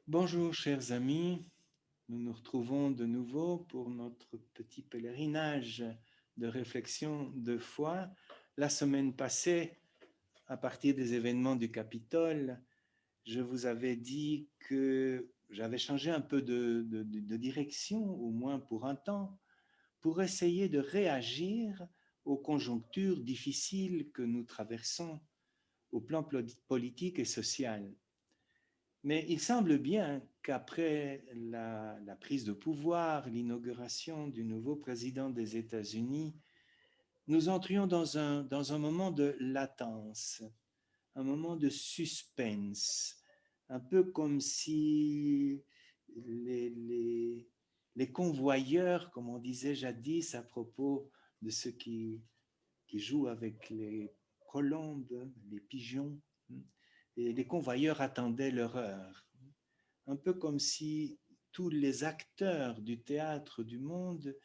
Bonjour chers amis, nous nous retrouvons de nouveau pour notre petit pèlerinage de réflexion de foi. La semaine passée, à partir des événements du Capitole, je vous avais dit que j'avais changé un peu de direction, au moins pour un temps, pour essayer de réagir aux conjonctures difficiles que nous traversons au plan politique et social. Mais il semble bien qu'après la prise de pouvoir, l'inauguration du nouveau président des États-Unis, nous entrions dans un moment de latence, un moment de suspense, un peu comme si les convoyeurs, comme on disait jadis à propos de ceux qui jouent avec les colombes, les pigeons, et les convoyeurs attendaient leur heure. Un peu comme si tous les acteurs du théâtre du monde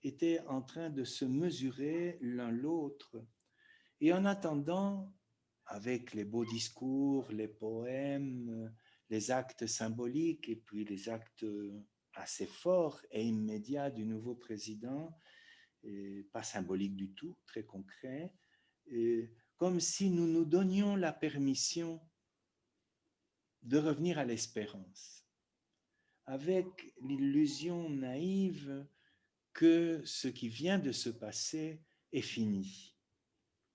étaient en train de se mesurer l'un l'autre. Et en attendant, avec les beaux discours, les poèmes, les actes symboliques et puis les actes assez forts et immédiats du nouveau président, et pas symboliques du tout, très concrets, et comme si nous nous donnions la permission de revenir à l'espérance, avec l'illusion naïve que ce qui vient de se passer est fini,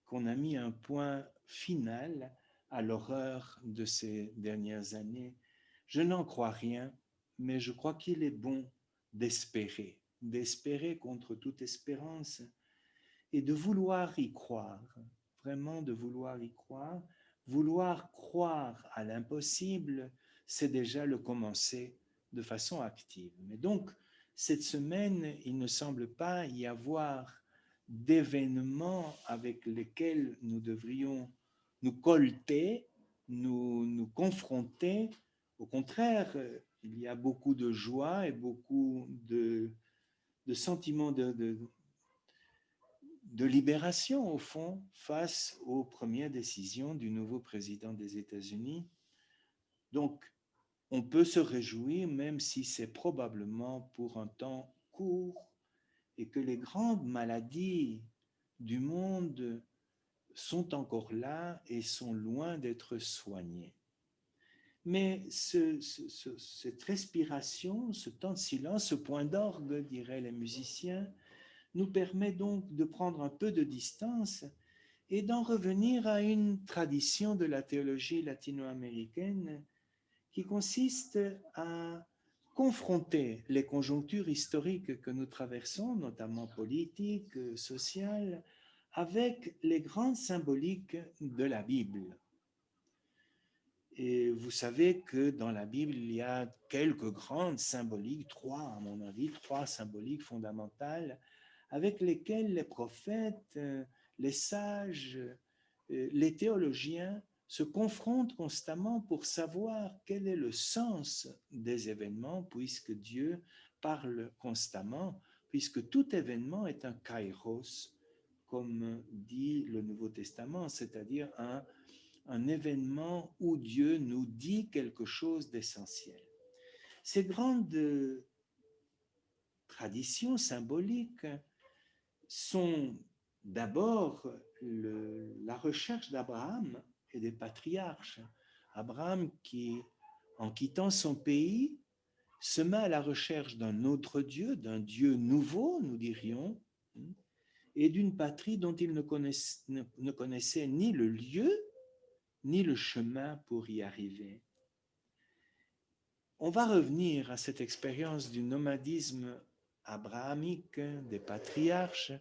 qu'on a mis un point final à l'horreur de ces dernières années. Je n'en crois rien, mais je crois qu'il est bon d'espérer contre toute espérance et de vouloir y croire, vraiment de vouloir croire à l'impossible, c'est déjà le commencer de façon active. Mais donc, cette semaine, il ne semble pas y avoir d'événements avec lesquels nous devrions nous colter, nous confronter. Au contraire, il y a beaucoup de joie et beaucoup de sentiments de libération, au fond, face aux premières décisions du nouveau président des États-Unis. Donc, on peut se réjouir, même si c'est probablement pour un temps court et que les grandes maladies du monde sont encore là et sont loin d'être soignées. Mais cette respiration, ce temps de silence, ce point d'orgue, diraient les musiciens, nous permet donc de prendre un peu de distance et d'en revenir à une tradition de la théologie latino-américaine qui consiste à confronter les conjonctures historiques que nous traversons, notamment politiques, sociales, avec les grandes symboliques de la Bible. Et vous savez que dans la Bible, il y a quelques grandes symboliques, trois à mon avis, trois symboliques fondamentales, avec lesquelles les prophètes, les sages, les théologiens se confrontent constamment pour savoir quel est le sens des événements, puisque Dieu parle constamment, puisque tout événement est un kairos, comme dit le Nouveau Testament, c'est-à-dire un événement où Dieu nous dit quelque chose d'essentiel. Ces grandes traditions symboliques sont d'abord la recherche d'Abraham et des patriarches. Abraham qui, en quittant son pays, se met à la recherche d'un autre Dieu, d'un Dieu nouveau, nous dirions, et d'une patrie dont il ne connaissait ni le lieu, ni le chemin pour y arriver. On va revenir à cette expérience du nomadisme abrahamique des patriarches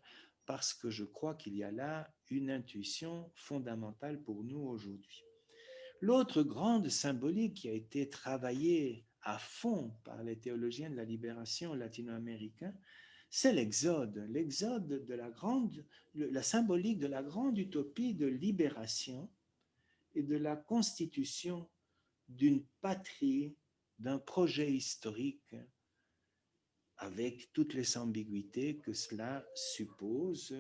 parce que je crois qu'il y a là une intuition fondamentale pour nous aujourd'hui. L'autre grande symbolique qui a été travaillée à fond par les théologiens de la libération latino-américaine, c'est l'exode de la symbolique de la grande utopie de libération et de la constitution d'une patrie, d'un projet historique avec toutes les ambiguïtés que cela suppose.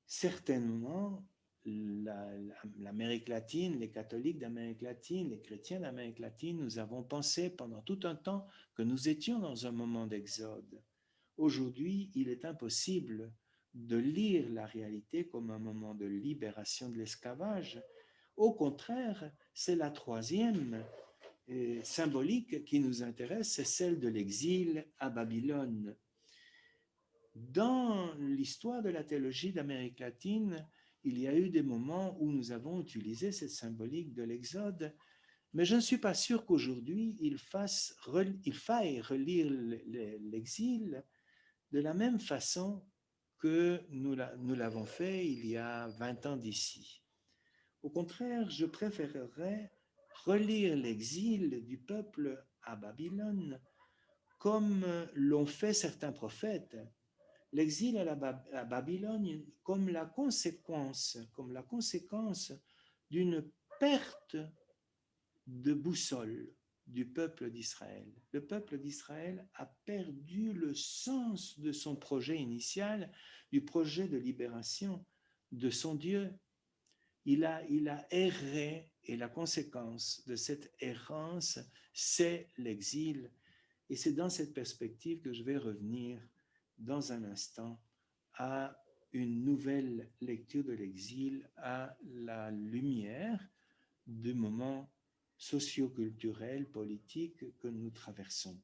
Certainement, l'Amérique latine, les catholiques d'Amérique latine, les chrétiens d'Amérique latine, nous avons pensé pendant tout un temps que nous étions dans un moment d'exode. Aujourd'hui, il est impossible de lire la réalité comme un moment de libération de l'esclavage. Au contraire, c'est la troisième symbolique qui nous intéresse, c'est celle de l'exil à Babylone. Dans l'histoire de la théologie d'Amérique latine, il y a eu des moments où nous avons utilisé cette symbolique de l'Exode, mais je ne suis pas sûr qu'aujourd'hui il faille relire l'exil de la même façon que nous l'avons fait il y a 20 ans d'ici. Au contraire, je préférerais relire l'exil du peuple à Babylone comme l'ont fait certains prophètes. L'exil à Babylone comme la conséquence d'une perte de boussole du peuple d'Israël. Le peuple d'Israël a perdu le sens de son projet initial, du projet de libération de son Dieu. Il a erré, et la conséquence de cette errance, c'est l'exil. Et c'est dans cette perspective que je vais revenir dans un instant à une nouvelle lecture de l'exil à la lumière du moment socio-culturel, politique que nous traversons.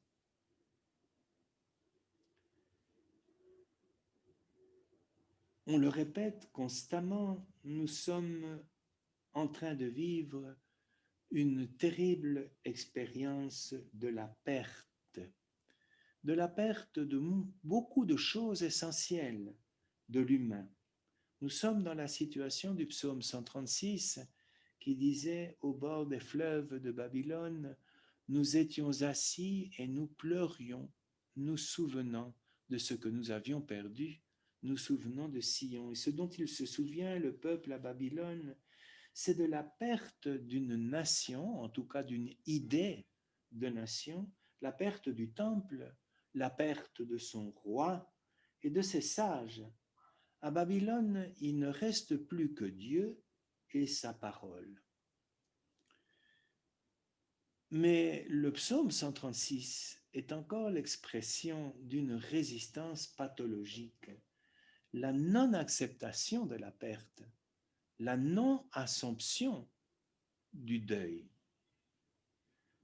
On le répète constamment, nous sommes en train de vivre une terrible expérience de la perte de beaucoup de choses essentielles de l'humain. Nous sommes dans la situation du psaume 136 qui disait « Au bord des fleuves de Babylone, nous étions assis et nous pleurions, nous souvenant de ce que nous avions perdu, nous souvenons de Sion. » Et ce dont il se souvient, le peuple à Babylone, c'est de la perte d'une nation, en tout cas d'une idée de nation, la perte du temple, la perte de son roi et de ses sages. À Babylone, il ne reste plus que Dieu et sa parole. Mais le psaume 136 est encore l'expression d'une résistance pathologique, la non-acceptation de la perte, la non-assomption du deuil.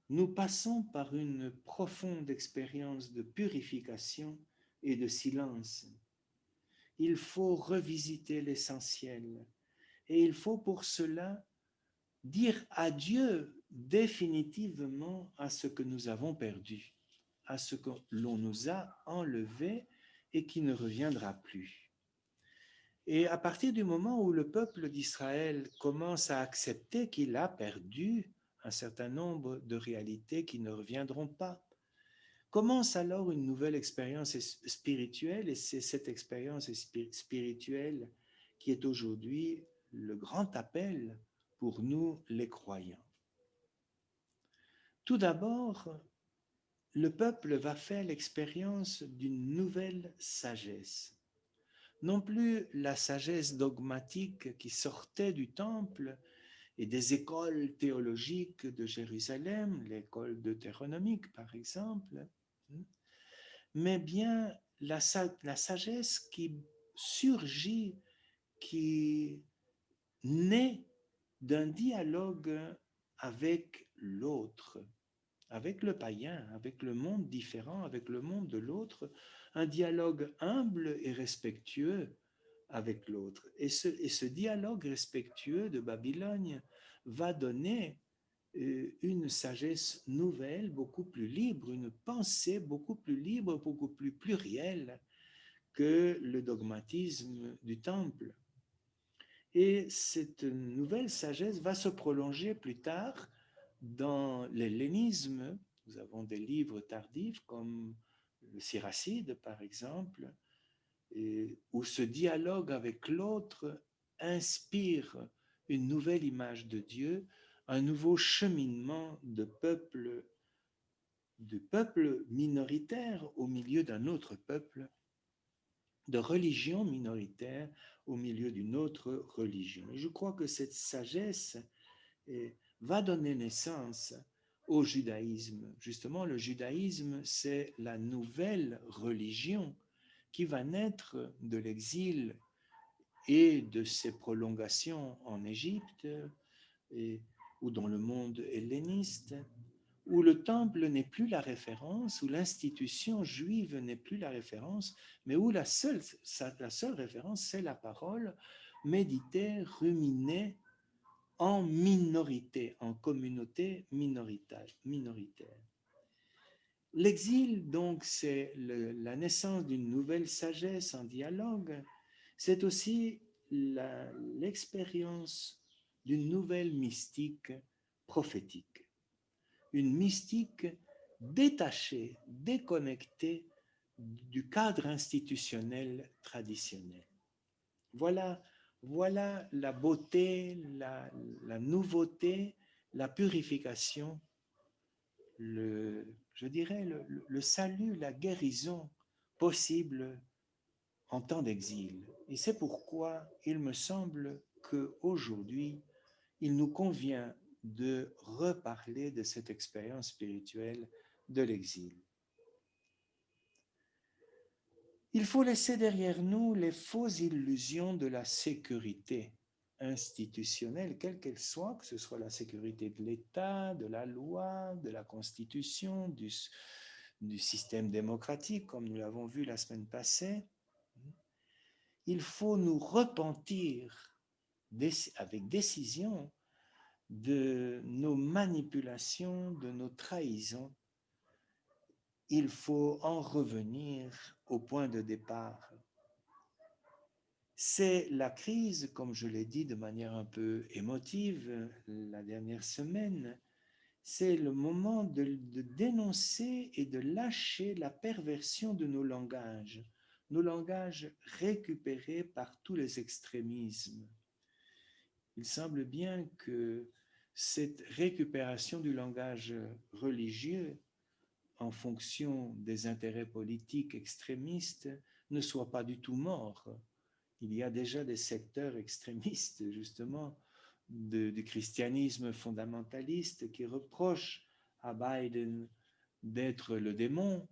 Nous passons par une profonde expérience de purification et de silence. Il faut revisiter l'essentiel et il faut pour cela dire adieu définitivement à ce que nous avons perdu, à ce que l'on nous a enlevé et qui ne reviendra plus. Et à partir du moment où le peuple d'Israël commence à accepter qu'il a perdu un certain nombre de réalités qui ne reviendront pas, commence alors une nouvelle expérience spirituelle, et c'est cette expérience spirituelle qui est aujourd'hui le grand appel pour nous les croyants. Tout d'abord, le peuple va faire l'expérience d'une nouvelle sagesse. Non plus la sagesse dogmatique qui sortait du temple et des écoles théologiques de Jérusalem, l'école deutéronomique par exemple, mais bien la sagesse qui surgit, qui naît d'un dialogue avec l'autre, avec le païen, avec le monde différent, avec le monde de l'autre, un dialogue humble et respectueux avec l'autre. Et ce dialogue respectueux de Babylone va donner une sagesse nouvelle, beaucoup plus libre, une pensée beaucoup plus libre, beaucoup plus plurielle que le dogmatisme du temple. Et cette nouvelle sagesse va se prolonger plus tard dans l'hellénisme. Nous avons des livres tardifs comme le Siracide, par exemple, où ce dialogue avec l'autre inspire une nouvelle image de Dieu, un nouveau cheminement de peuple minoritaire au milieu d'un autre peuple de religion minoritaire au milieu d'une autre religion. Et je crois que cette sagesse va donner naissance au judaïsme. Justement, le judaïsme, c'est la nouvelle religion qui va naître de l'exil et de ses prolongations en Égypte ou dans le monde helléniste, où le temple n'est plus la référence, où l'institution juive n'est plus la référence, mais où la seule référence, c'est la parole méditée, ruminée en minorité, en communauté minoritaire. L'exil, donc, c'est la naissance d'une nouvelle sagesse en dialogue. C'est aussi l'expérience d'une nouvelle mystique prophétique. Une mystique détachée, déconnectée du cadre institutionnel traditionnel. Voilà la beauté, la nouveauté, la purification, je dirais le salut, la guérison possible en temps d'exil. Et c'est pourquoi il me semble qu'aujourd'hui, il nous convient de reparler de cette expérience spirituelle de l'exil. Il faut laisser derrière nous les fausses illusions de la sécurité institutionnelle, quelle qu'elle soit, que ce soit la sécurité de l'État, de la loi, de la Constitution, du système démocratique, comme nous l'avons vu la semaine passée. Il faut nous repentir avec décision de nos manipulations, de nos trahisons. Il faut en revenir au point de départ. C'est la crise, comme je l'ai dit de manière un peu émotive la dernière semaine, c'est le moment de dénoncer et de lâcher la perversion de nos langages récupérés par tous les extrémismes. Il semble bien que cette récupération du langage religieux en fonction des intérêts politiques extrémistes ne soit pas du tout mort. Il y a déjà des secteurs extrémistes, justement, du christianisme fondamentaliste qui reprochent à Biden d'être le démon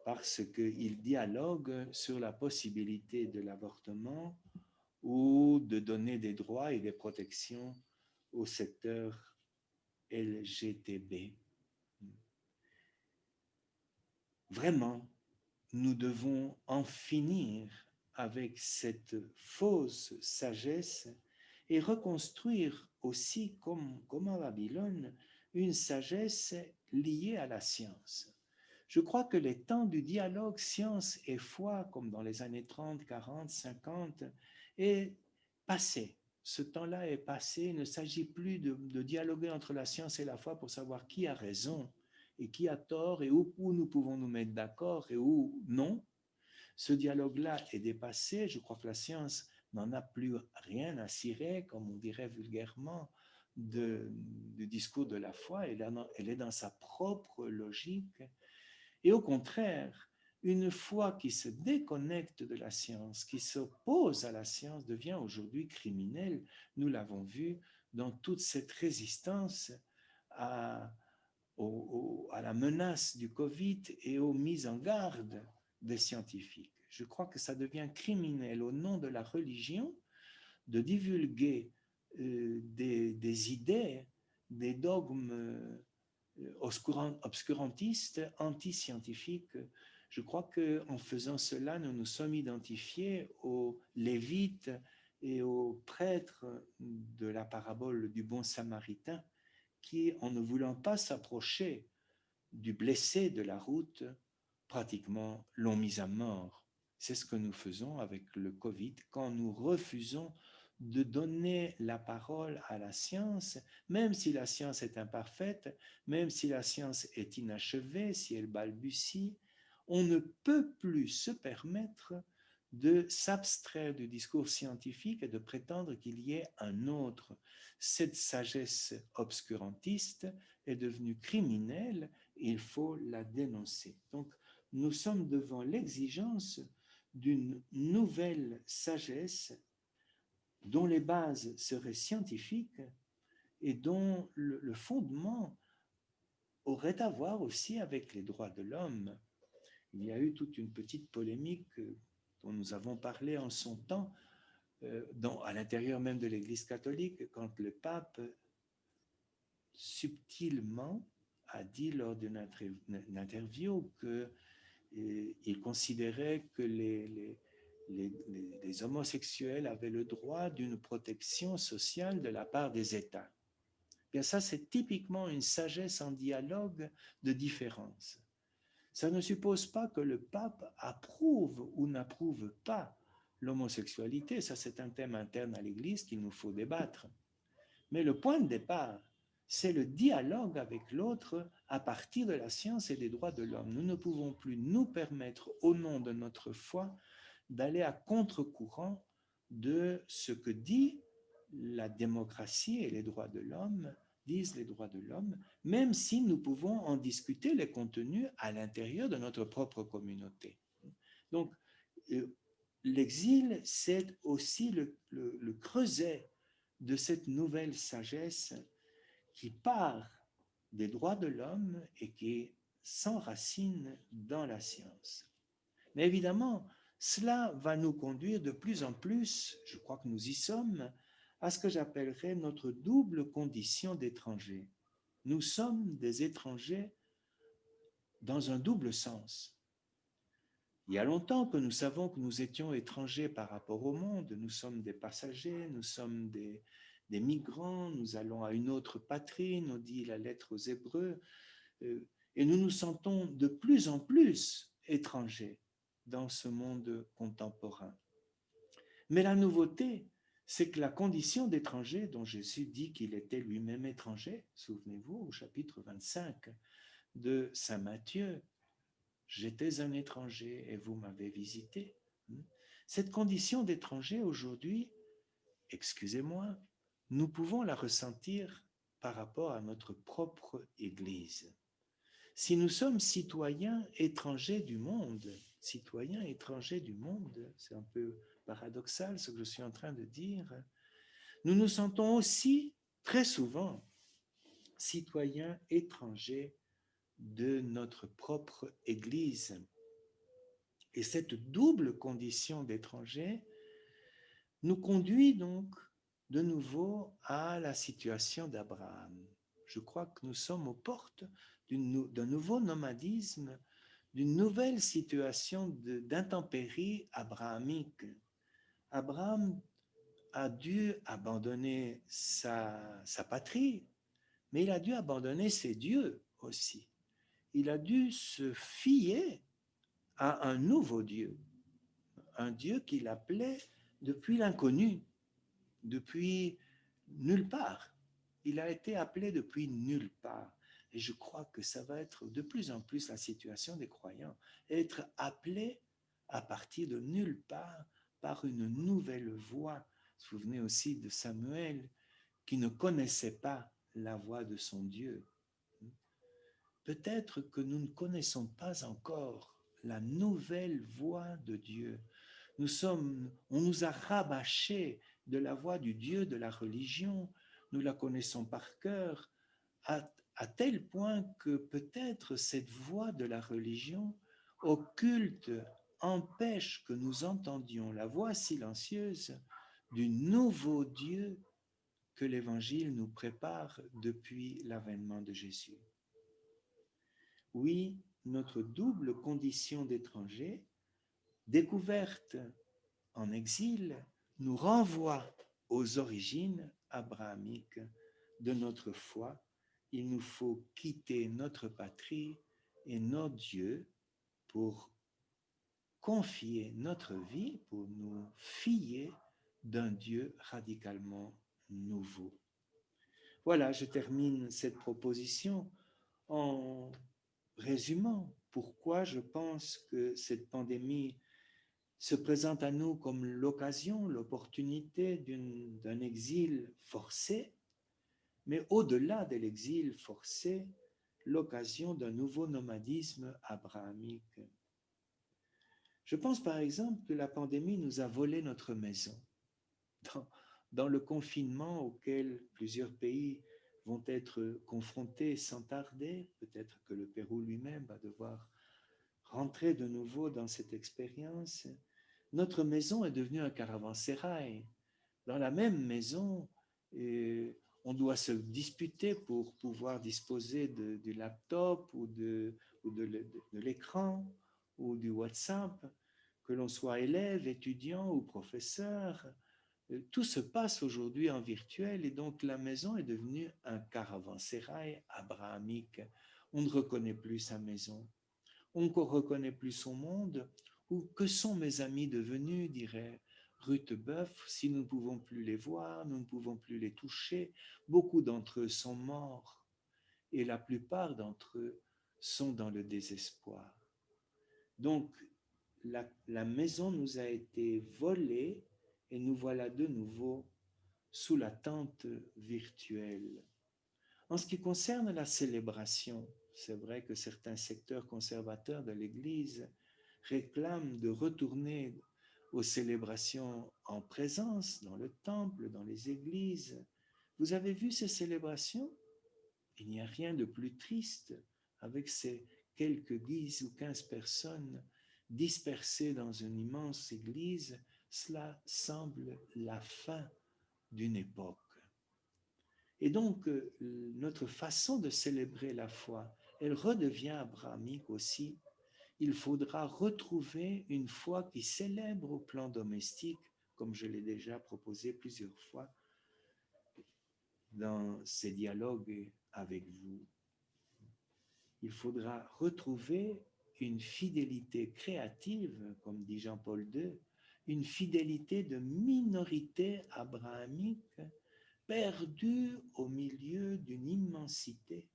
parce qu'il dialogue sur la possibilité de l'avortement ou de donner des droits et des protections au secteur LGTB. Vraiment, nous devons en finir avec cette fausse sagesse et reconstruire aussi, comme à Babylone, une sagesse liée à la science. Je crois que les temps du dialogue science et foi, comme dans les années 30, 40, 50, est passé. Ce temps-là est passé. Il ne s'agit plus de dialoguer entre la science et la foi pour savoir qui a raison et qui a tort et où nous pouvons nous mettre d'accord et où non. Ce dialogue-là est dépassé. Je crois que la science n'en a plus rien à cirer, comme on dirait vulgairement, du discours de la foi. Elle est dans sa propre logique. Et au contraire, une foi qui se déconnecte de la science, qui s'oppose à la science, devient aujourd'hui criminelle. Nous l'avons vu dans toute cette résistance à la menace du Covid et aux mises en garde des scientifiques. Je crois que ça devient criminel au nom de la religion de divulguer des idées, des dogmes obscurantistes, anti-scientifiques. Je crois qu'en faisant cela, nous nous sommes identifiés aux Lévites et aux prêtres de la parabole du bon Samaritain qui, en ne voulant pas s'approcher du blessé de la route, pratiquement l'ont mis à mort. C'est ce que nous faisons avec le Covid quand nous refusons de donner la parole à la science, même si la science est imparfaite, même si la science est inachevée, si elle balbutie, on ne peut plus se permettre de s'abstraire du discours scientifique et de prétendre qu'il y ait un autre. Cette sagesse obscurantiste est devenue criminelle et il faut la dénoncer. Donc, nous sommes devant l'exigence d'une nouvelle sagesse dont les bases seraient scientifiques et dont le fondement aurait à voir aussi avec les droits de l'homme. Il y a eu toute une petite polémique dont nous avons parlé en son temps, à l'intérieur même de l'Église catholique, quand le pape subtilement a dit lors d'une interview qu'il considérait que les homosexuels avaient le droit d'une protection sociale de la part des États. Bien, ça, c'est typiquement une sagesse en dialogue de différence. Ça ne suppose pas que le pape approuve ou n'approuve pas l'homosexualité. Ça, c'est un thème interne à l'Église qu'il nous faut débattre. Mais le point de départ, c'est le dialogue avec l'autre à partir de la science et des droits de l'homme. Nous ne pouvons plus nous permettre, au nom de notre foi, d'aller à contre-courant de ce que dit la démocratie et les droits de l'homme, disent les droits de l'homme, même si nous pouvons en discuter les contenus à l'intérieur de notre propre communauté. Donc, l'exil, c'est aussi le creuset de cette nouvelle sagesse qui part des droits de l'homme et qui s'enracine dans la science. Mais évidemment, cela va nous conduire de plus en plus, je crois que nous y sommes, à ce que j'appellerais notre double condition d'étrangers. Nous sommes des étrangers dans un double sens. Il y a longtemps que nous savons que nous étions étrangers par rapport au monde, nous sommes des passagers, nous sommes des migrants, nous allons à une autre patrie, nous dit la lettre aux Hébreux, et nous nous sentons de plus en plus étrangers dans ce monde contemporain. Mais la nouveauté, c'est que la condition d'étranger dont Jésus dit qu'il était lui-même étranger, souvenez-vous au chapitre 25 de Saint Matthieu, j'étais un étranger et vous m'avez visité. Cette condition d'étranger aujourd'hui, excusez-moi, nous pouvons la ressentir par rapport à notre propre Église. Si nous sommes citoyens étrangers du monde, c'est un peu paradoxal ce que je suis en train de dire, nous nous sentons aussi très souvent citoyens étrangers de notre propre Église. Et cette double condition d'étranger nous conduit donc de nouveau à la situation d'Abraham. Je crois que nous sommes aux portes d'un nouveau nomadisme, d'une nouvelle situation d'intempérie abrahamique. Abraham a dû abandonner sa patrie, mais il a dû abandonner ses dieux aussi. Il a dû se fier à un nouveau Dieu, un Dieu qu'il appelait depuis l'inconnu, depuis nulle part. Il a été appelé depuis nulle part. Et je crois que ça va être de plus en plus la situation des croyants, être appelés à partir de nulle part par une nouvelle voix. Vous vous souvenez aussi de Samuel qui ne connaissait pas la voix de son Dieu. Peut-être que nous ne connaissons pas encore la nouvelle voix de Dieu. On nous a rabâché de la voix du Dieu de la religion, nous la connaissons par cœur, à tel point que peut-être cette voix de la religion occulte empêche que nous entendions la voix silencieuse du nouveau Dieu que l'Évangile nous prépare depuis l'avènement de Jésus. Oui, notre double condition d'étranger, découverte en exil, nous renvoie aux origines abrahamiques de notre foi. Il nous faut quitter notre patrie et notre Dieu pour confier notre vie, pour nous fier d'un Dieu radicalement nouveau. Voilà, je termine cette proposition en résumant pourquoi je pense que cette pandémie se présente à nous comme l'occasion, l'opportunité d'un exil forcé, mais au-delà de l'exil forcé, l'occasion d'un nouveau nomadisme abrahamique. Je pense par exemple que la pandémie nous a volé notre maison. Dans, dans le confinement auquel plusieurs pays vont être confrontés sans tarder, peut-être que le Pérou lui-même va devoir rentrer de nouveau dans cette expérience, notre maison est devenue un caravansérail. Dans la même maison, on doit se disputer pour pouvoir disposer du laptop ou de l'écran ou du WhatsApp, que l'on soit élève, étudiant ou professeur. Tout se passe aujourd'hui en virtuel et donc la maison est devenue un caravansérail abrahamique. On ne reconnaît plus sa maison, on ne reconnaît plus son monde. Ou que sont mes amis devenus, dirait Rutebeuf, si nous ne pouvons plus les voir, nous ne pouvons plus les toucher. Beaucoup d'entre eux sont morts et la plupart d'entre eux sont dans le désespoir. Donc, la maison nous a été volée et nous voilà de nouveau sous la tente virtuelle. En ce qui concerne la célébration, c'est vrai que certains secteurs conservateurs de l'Église réclament de retourner aux célébrations en présence, dans le temple, dans les églises. Vous avez vu ces célébrations? Il n'y a rien de plus triste avec ces quelques 10 ou 15 personnes dispersées dans une immense église. Cela semble la fin d'une époque. Et donc, notre façon de célébrer la foi, elle redevient abrahamique aussi. Il faudra retrouver une foi qui célèbre au plan domestique, comme je l'ai déjà proposé plusieurs fois dans ces dialogues avec vous. Il faudra retrouver une fidélité créative, comme dit Jean-Paul II, une fidélité de minorité abrahamique perdue au milieu d'une immensité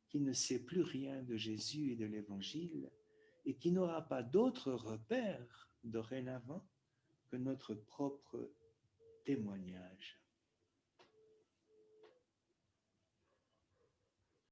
qui ne sait plus rien de Jésus et de l'Évangile et qui n'aura pas d'autre repère dorénavant que notre propre témoignage.